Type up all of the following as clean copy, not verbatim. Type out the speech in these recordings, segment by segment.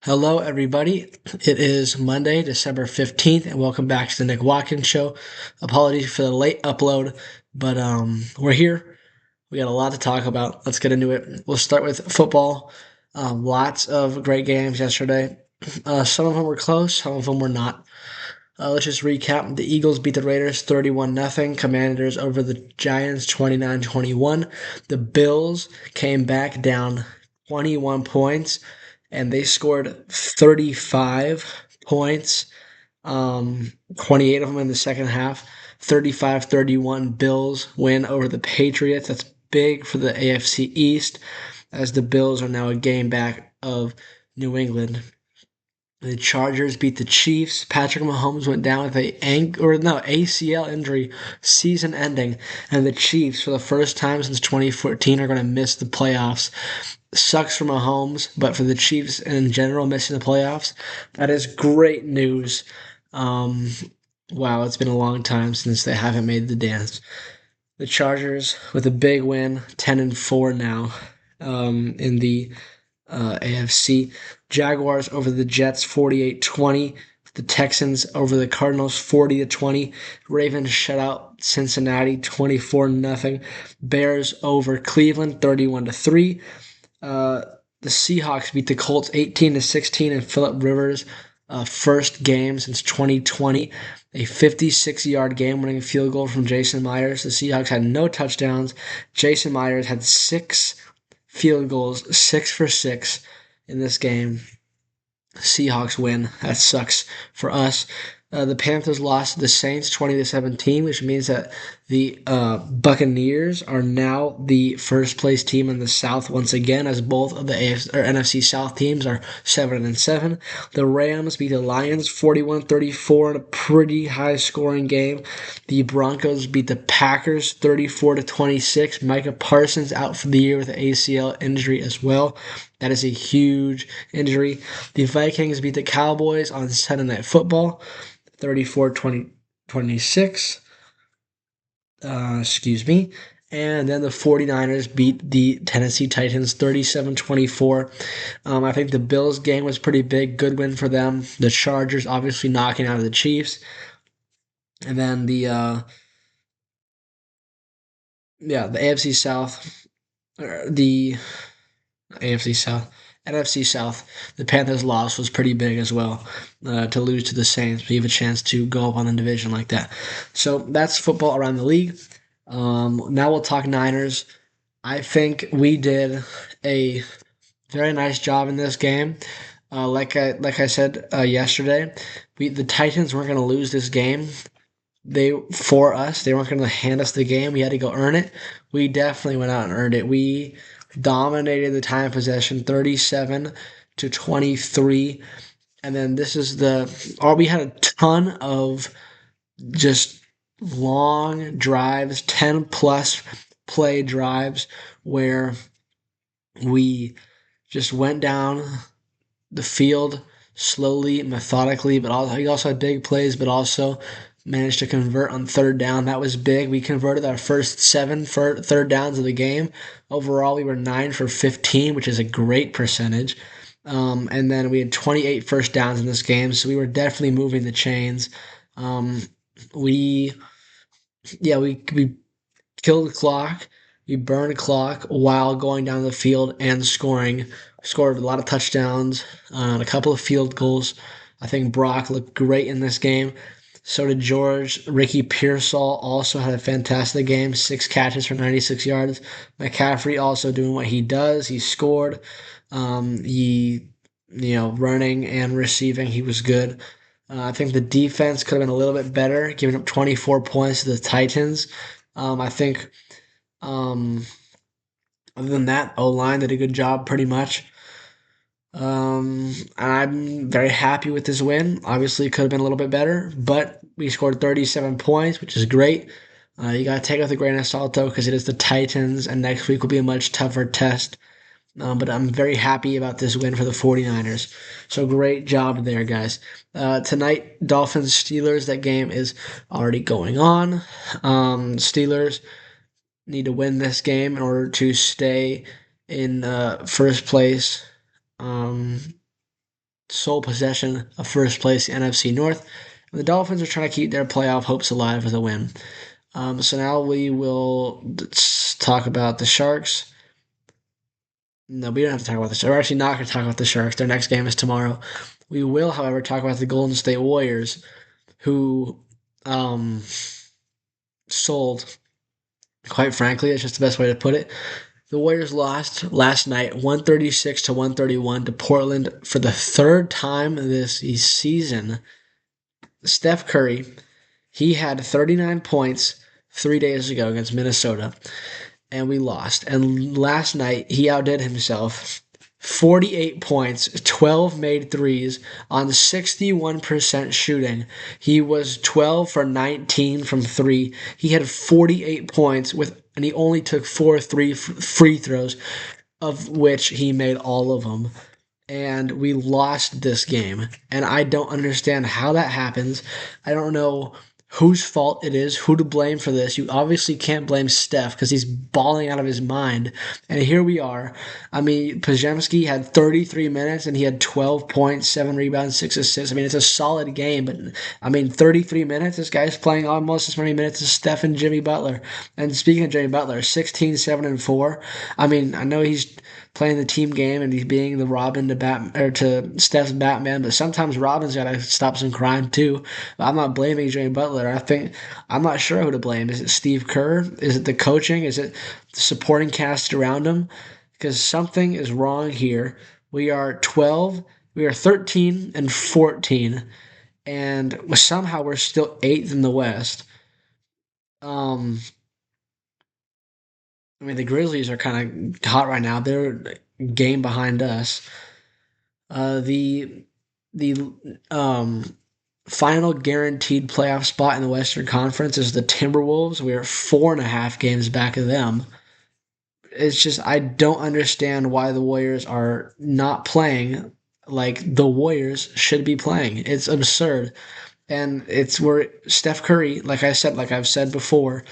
Hello, everybody. It is Monday, December 15th, and welcome back to the Nick Watkins Show. Apologies for the late upload, but we're here. We got a lot to talk about. Let's get into it. We'll start with football. Lots of great games yesterday. Some of them were close, some of them were not. Let's just recap. The Eagles beat the Raiders 31-0. Commanders over the Giants 29-21. The Bills came back down 21 points and they scored 35 points, 28 of them in the second half. 35-31 Bills win over the Patriots. That's big for the AFC East as the Bills are now a game back of New England. The Chargers beat the Chiefs. Patrick Mahomes went down with ACL injury, season ending, and the Chiefs, for the first time since 2014, are going to miss the playoffs. Sucks for Mahomes, but for the Chiefs in general, missing the playoffs, that is great news. Wow, it's been a long time since they haven't made the dance. The Chargers with a big win, 10-4 now, in the AFC. Jaguars over the Jets 48-20. The Texans over the Cardinals 40-20. Ravens shut out Cincinnati 24-0. Bears over Cleveland 31-3. The Seahawks beat the Colts 18-16 in Phillip Rivers' first game since 2020. A 56-yard game-winning field goal from Jason Myers. The Seahawks had no touchdowns. Jason Myers had 6 field goals, 6 for 6 in this game. Seahawks win. That sucks for us. The Panthers lost to the Saints 20-17, which means that the Buccaneers are now the first place team in the South once again, as both of the NFC South teams are 7-7. The Rams beat the Lions 41-34 in a pretty high scoring game. The Broncos beat the Packers 34-26. Micah Parsons out for the year with an ACL injury as well. That is a huge injury. The Vikings beat the Cowboys on Sunday Night Football 34-26. Excuse me. And then the 49ers beat the Tennessee Titans 37-24. I think the Bills game was pretty big. Good win for them. The Chargers obviously knocking out the Chiefs. And then the AFC South, the AFC South, NFC South, the Panthers' loss was pretty big as well. To lose to the Saints, we have a chance to go up on the division like that. So that's football around the league. Now we'll talk Niners. I think we did a very nice job in this game. Like I said yesterday, the Titans weren't going to lose this game. They weren't going to hand us the game. We had to go earn it. We definitely went out and earned it. We dominated the time of possession 37-23. And then we had a ton of just long drives, 10 plus play drives where we just went down the field slowly, methodically, but also he also had big plays, but also managed to convert on third down. That was big. We converted our first 7 third downs of the game. Overall, we were 9 for 15, which is a great percentage. And then we had 28 first downs in this game, so we were definitely moving the chains. We killed the clock. We burned the clock while going down the field and scoring. Scored a lot of touchdowns, a couple of field goals. I think Brock looked great in this game. So did George. Ricky Pearsall also had a fantastic game, 6 catches for 96 yards. McCaffrey also doing what he does. He scored. Running and receiving, he was good. I think the defense could have been a little bit better, giving up 24 points to the Titans. I think, other than that, O-line did a good job pretty much. I'm very happy with this win. Obviously, it could have been a little bit better, but we scored 37 points, which is great. You got to take it with a grain of salt, though, because it is the Titans, and next week will be a much tougher test. But I'm very happy about this win for the 49ers. So great job there, guys. Tonight, Dolphins-Steelers. That game is already going on. Steelers need to win this game in order to stay in first place sole possession of first place in NFC North. And the Dolphins are trying to keep their playoff hopes alive with a win. So now we will talk about the Sharks. No, we don't have to talk about the Sharks. We're actually not going to talk about the Sharks. Their next game is tomorrow. We will, however, talk about the Golden State Warriors, who sold. Quite frankly, it's just the best way to put it. The Warriors lost last night, 136 to 131 to Portland for the third time this season. Steph Curry, he had 39 points 3 days ago against Minnesota, and we lost. And last night, he outdid himself. 48 points, 12 made threes on 61% shooting. He was 12 for 19 from three. He had 48 points and he only took free throws, of which he made all of them. And we lost this game. And I don't understand how that happens. I don't know whose fault it is, who to blame for this. You obviously can't blame Steph because he's balling out of his mind. And here we are. I mean, Pajemski had 33 minutes and he had 12 points, 7 rebounds, 6 assists. I mean, it's a solid game, but I mean, 33 minutes, this guy's playing almost as many minutes as Steph and Jimmy Butler. And speaking of Jimmy Butler, 16, 7, and 4. I mean, I know he's playing the team game and he's being the Robin to Steph's Batman, but sometimes Robin's got to stop some crime too. I'm not blaming Jimmy Butler. I'm not sure who to blame. Is it Steve Kerr? Is it the coaching? Is it the supporting cast around him? Because something is wrong here. We are 13 and 14, and somehow we're still 8th in the West. I mean, the Grizzlies are kind of hot right now. They're a game behind us. The final guaranteed playoff spot in the Western Conference is the Timberwolves. We are 4.5 games back of them. It's just I don't understand why the Warriors are not playing like the Warriors should be playing. It's absurd. And it's where Steph Curry, like I've said before,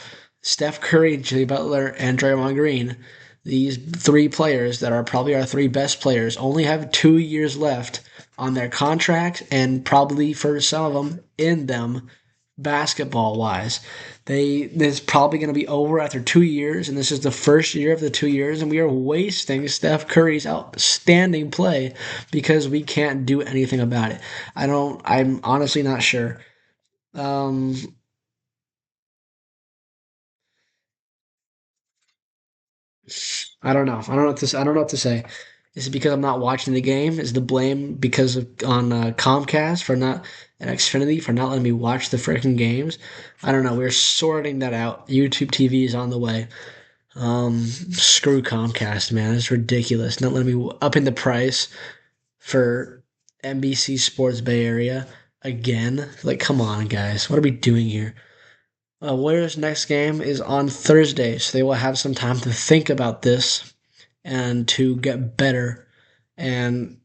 Steph Curry, Jimmy Butler, and Draymond Green, these three players that are probably our three best players, only have 2 years left on their contract, and probably for some of them in them, basketball wise. This is probably going to be over after 2 years, and this is the first year of the 2 years, and we are wasting Steph Curry's outstanding play because we can't do anything about it. I'm honestly not sure. Um, I don't know. I don't know what to say. Is it because I'm not watching the game? Is the blame because of on Comcast for not and Xfinity for not letting me watch the freaking games? I don't know. We're sorting that out. YouTube TV is on the way. Screw Comcast, man. It's ridiculous. Not letting me up in the price for NBC Sports Bay Area again. Like, come on, guys. What are we doing here? Warriors' next game is on Thursday, so they will have some time to think about this and to get better and,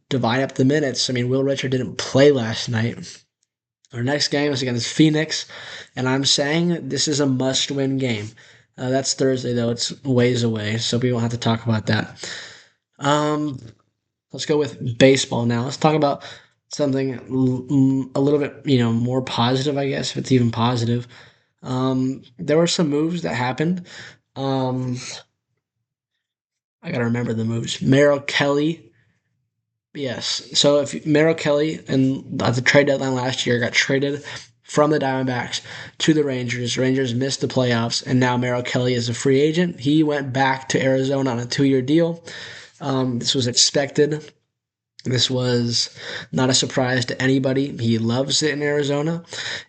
divide up the minutes. I mean, Will Richard didn't play last night. Our next game is against Phoenix, and I'm saying this is a must-win game. That's Thursday, though. It's ways away, so we won't have to talk about that. Um, let's go with baseball now. Let's talk about something a little bit, more positive, I guess, if it's even positive. There were some moves that happened. Um, I gotta remember the moves. Merrill Kelly, yes. So if Merrill Kelly and at the trade deadline last year got traded from the Diamondbacks to the Rangers. Rangers missed the playoffs, and now Merrill Kelly is a free agent. He went back to Arizona on a 2-year deal. This was expected. This was not a surprise to anybody. He loves it in Arizona,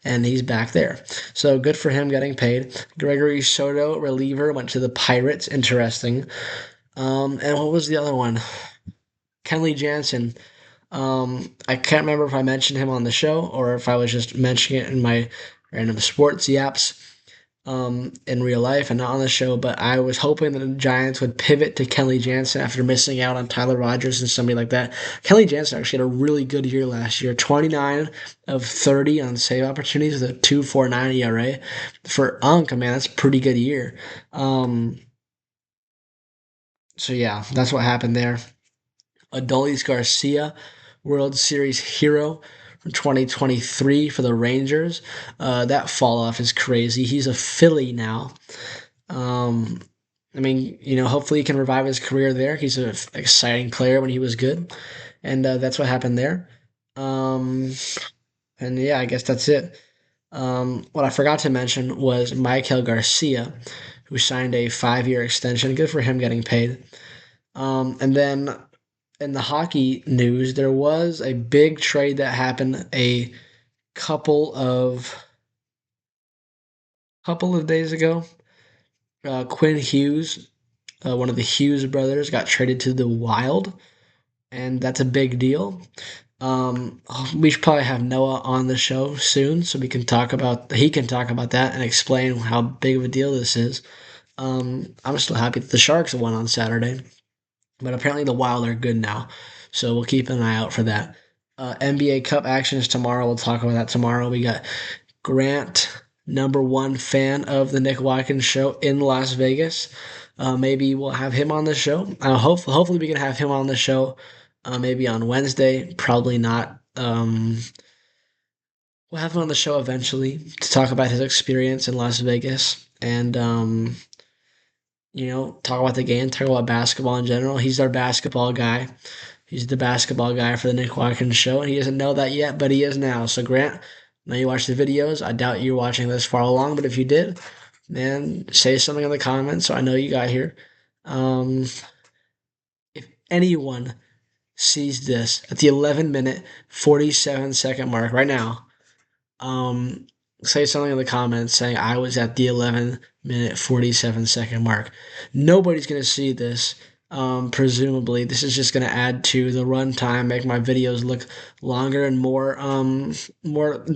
and he's back there. So good for him getting paid. Gregory Soto, reliever, went to the Pirates. Interesting. And what was the other one? Kenley Jansen. I can't remember if I mentioned him on the show or if I was just mentioning it in my random sports yaps in real life and not on the show, but I was hoping that the Giants would pivot to Kenley Jansen after missing out on Tyler Rogers and somebody like that. Kenley Jansen actually had a really good year last year, 29 of 30 on save opportunities with a 2.49 ERA. For Unk, man, that's a pretty good year. So yeah, that's what happened there. Adolis Garcia World Series hero from 2023 for the Rangers. That fall off is crazy. He's a Philly now. Um, I mean, hopefully he can revive his career there. He's an exciting player when he was good, and that's what happened there. Um, and yeah, I guess that's it. What I forgot to mention was Michael Garcia, who signed a 5-year extension. Good for him getting paid. And then in the hockey news, there was a big trade that happened a couple of days ago. Quinn Hughes, one of the Hughes brothers, got traded to the Wild, and that's a big deal. We should probably have Noah on the show soon, so he can talk about that and explain how big of a deal this is. I'm still happy that the Sharks won on Saturday, but apparently the Wild are good now, so we'll keep an eye out for that. NBA Cup action is tomorrow. We'll talk about that tomorrow. We got Grant, number one fan of the Nick Watkins Show in Las Vegas. Maybe we'll have him on the show. Hopefully we can have him on the show. Maybe on Wednesday. Probably not. We'll have him on the show eventually to talk about his experience in Las Vegas and talk about the game, talk about basketball in general. He's our basketball guy. He's the basketball guy for the Nick Watkins Show, and he doesn't know that yet, but he is now. So, Grant, I know you watch the videos. I doubt you're watching this far along, but if you did, man, say something in the comments so I know you got here. Um, if anyone sees this at the 11-minute, 47-second mark right now, um, say something in the comments saying I was at the 11-minute, 47-second mark. Nobody's going to see this. Presumably, this is just going to add to the runtime, make my videos look longer and more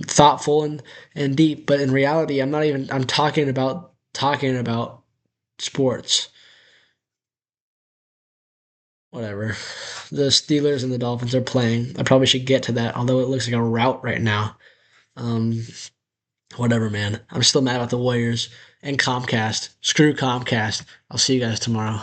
thoughtful and deep. But in reality, I'm talking about sports. Whatever. The Steelers and the Dolphins are playing. I probably should get to that, although it looks like a rout right now. Um, Whatever, man. I'm still mad about the Warriors and Comcast. Screw Comcast. I'll see you guys tomorrow.